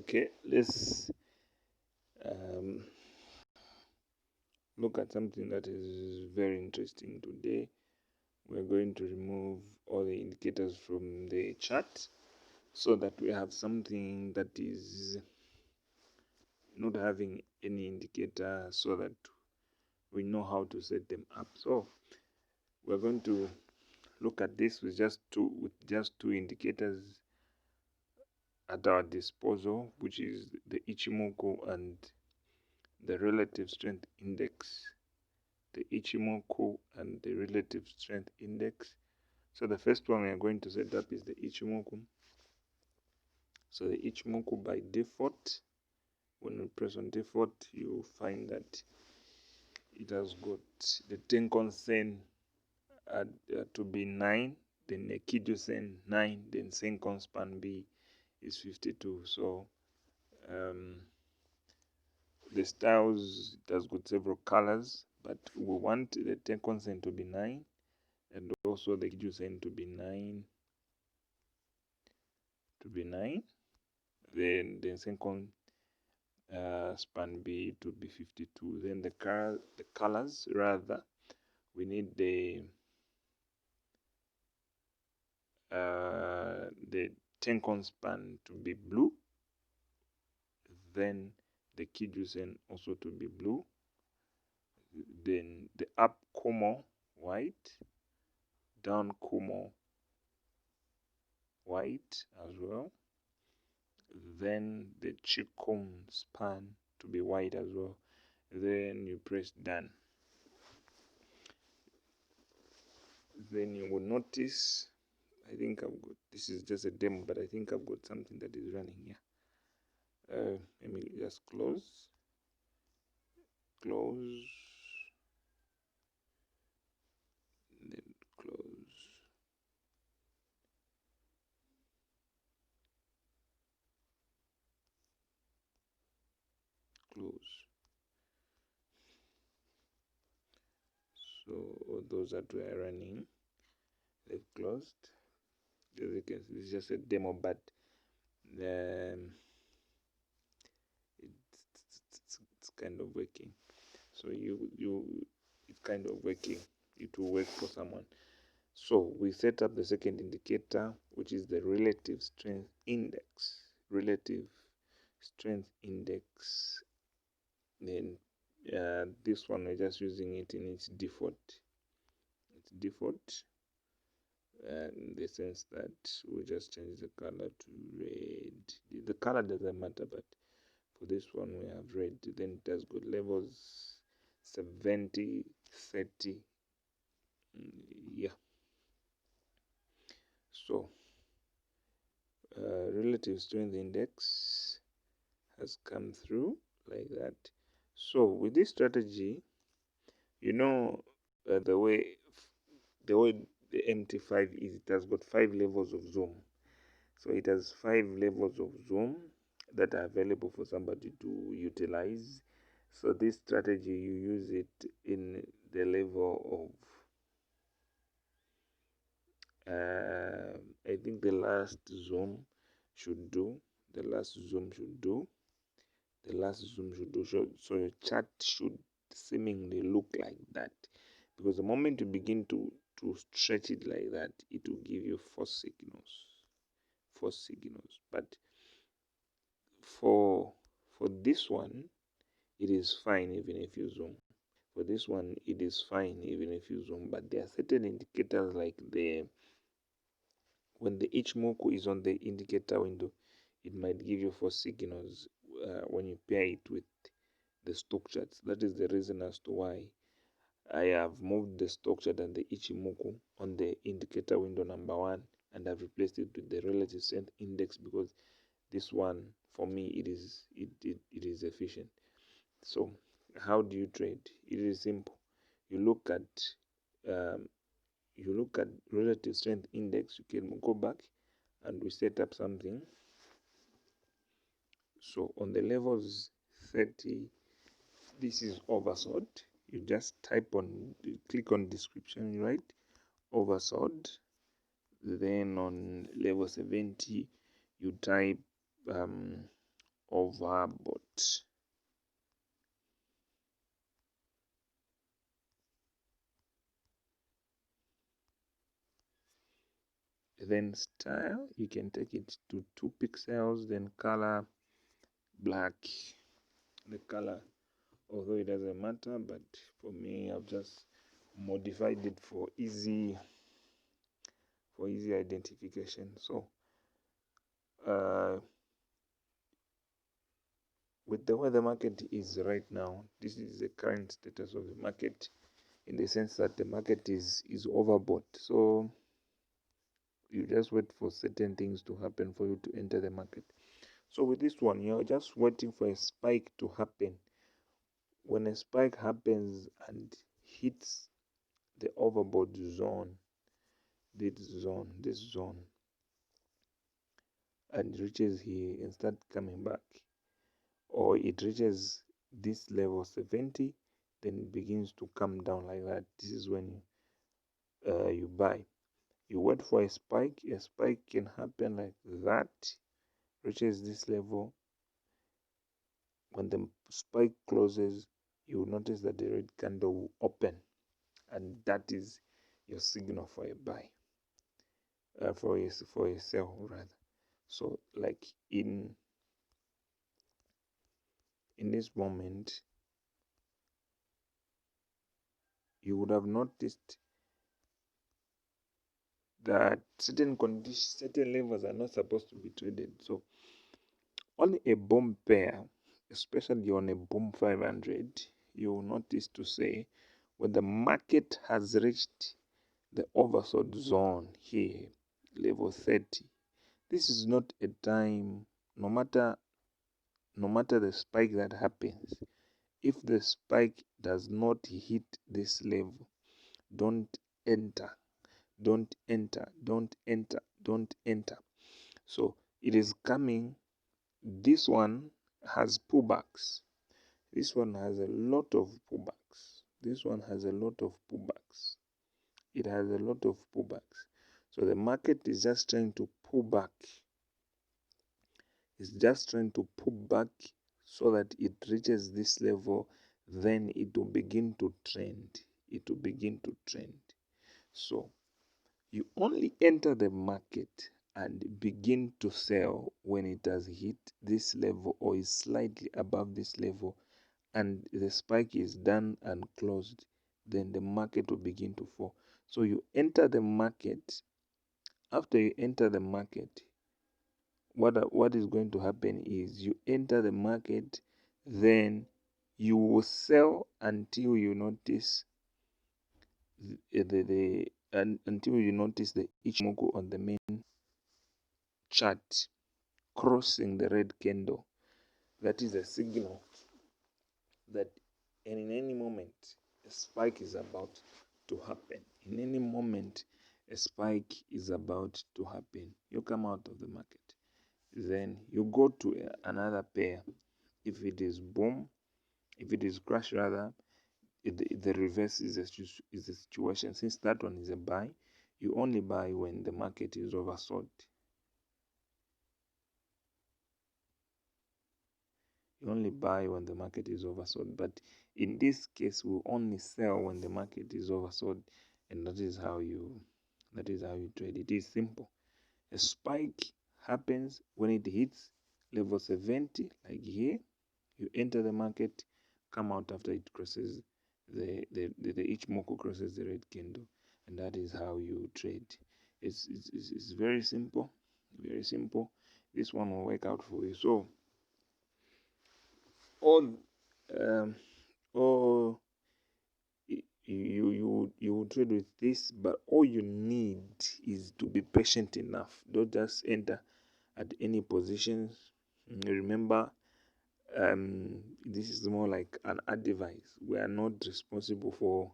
Okay, let's um, look at something that is very interesting today. We're going to remove all the indicators from the chart so that we have something that is not having any indicator, so that we know how to set them up. So we're going to look at this with just two indicators at our disposal, which is the Ichimoku and the relative strength index. The Ichimoku and the relative strength index. So the first one we are going to set up is the Ichimoku. So the Ichimoku by default, when we press on default, you find that it has got the Tenkan Sen to be 9, then the Kijun Sen 9, then Senkan Span B is 52. So the styles, it has got several colors, but we want the Tenkan Sen to be 9 and also the Kijun Sen to be 9. Then the second span B to be 52. Then the colors, rather, we need the Tenkan span to be blue, then the Kijun Sen also to be blue, then the up Kumo white, down Kumo white as well, then the Chikum span to be white as well. Then you press done. Then you will notice, I think I've got, this is just a demo, but I think I've got something that is running here. Let me just close, then close. So all those that were running, they've closed. As you can see, it's just a demo, but it's kind of working. So it's kind of working. It will work for someone. So we set up the second indicator, which is the relative strength index. Then this one, we're just using it in its default. In the sense that we just change the color to red. The color doesn't matter, but for this one we have red. Then it has got levels 70, 30. Yeah. So relative strength index has come through like that. So with this strategy, you know, the way the MT5 is, it has got 5 levels of zoom. So it has 5 levels of zoom that are available for somebody to utilize. So this strategy, you use it in the level of I think the last zoom should do. So your chart should seemingly look like that, because the moment you begin to stretch it like that, it will give you false signals. But for this one, it is fine even if you zoom. For this one, it is fine even if you zoom. But there are certain indicators, like when the Ichimoku is on the indicator window, it might give you false signals when you pair it with the stock charts. That is the reason as to why I have moved the stock chart and the Ichimoku on the indicator window number 1, and I've replaced it with the relative strength index, because this one, for me, it is efficient. So how do you trade? It is simple. You look at relative strength index. You can go back and we set up something. So on the levels 30, this is oversold. You just click on description, you write oversold. Then on level 70, you type overbought. Then style, you can take it to 2 pixels. Then color, black. The color, although it doesn't matter, but for me, I've just modified it for easy identification. So with the way the market is right now, this is the current status of the market, in the sense that the market is overbought. So you just wait for certain things to happen for you to enter the market. So with this one, you're just waiting for a spike to happen. When a spike happens and hits the overbought zone, this zone, and reaches here and start coming back, or it reaches this level 70, then it begins to come down like that. This is when you buy. You wait for a spike. A spike can happen like that, reaches this level. When the spike closes, you will notice that the red candle will open, and that is your signal for a buy, for a sell rather. So like in this moment, you would have noticed that certain conditions, certain levels are not supposed to be traded. So on a bomb pair, especially on a bomb 500, you will notice to say when the market has reached the oversold zone here, level 30, this is not a time, no matter the spike that happens, if the spike does not hit this level, don't enter, don't enter, don't enter, don't enter. So it is coming. This one has pullbacks. This one has a lot of pullbacks. This one has a lot of pullbacks. It has a lot of pullbacks. So the market is just trying to pull back. It's just trying to pull back so that it reaches this level. Then it will begin to trend. It will begin to trend. So you only enter the market and begin to sell when it has hit this level or is slightly above this level, and the spike is done and closed. Then the market will begin to fall. So you enter the market. After you enter the market, what is going to happen is you enter the market, then you will sell until you notice until you notice the Ichimoku on the main chart crossing the red candle. That is a signal that in any moment a spike is about to happen. In any moment a spike is about to happen. You come out of the market, then you go to another pair. If it is boom, if it is crash rather, the reverse is the situation. Since that one is a buy, you only buy when the market is oversold. You only buy when the market is oversold. But in this case, we only sell when the market is oversold, and that is how you trade. It is simple. A spike happens when it hits level 70, like here. You enter the market, come out after it crosses the Ichimoku crosses the red candle, and that is how you trade. It's very simple, very simple. This one will work out for you. So all you will trade with this, but all you need is to be patient enough. Don't just enter at any positions. Remember, this is more like an advice. We are not responsible for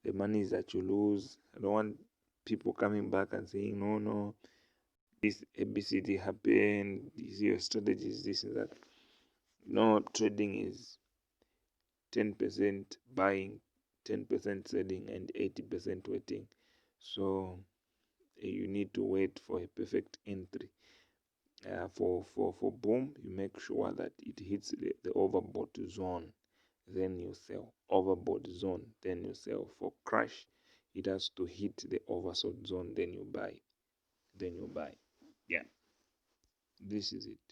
the monies that you lose. I don't want people coming back and saying, no, this ABCD happened, this your strategy is this and that. No, trading is 10% buying, 10% selling, and 80% waiting. So you need to wait for a perfect entry. For boom, you make sure that it hits the overbought zone, then you sell. Overbought zone, then you sell. For crash, it has to hit the oversold zone, then you buy. Yeah, this is it.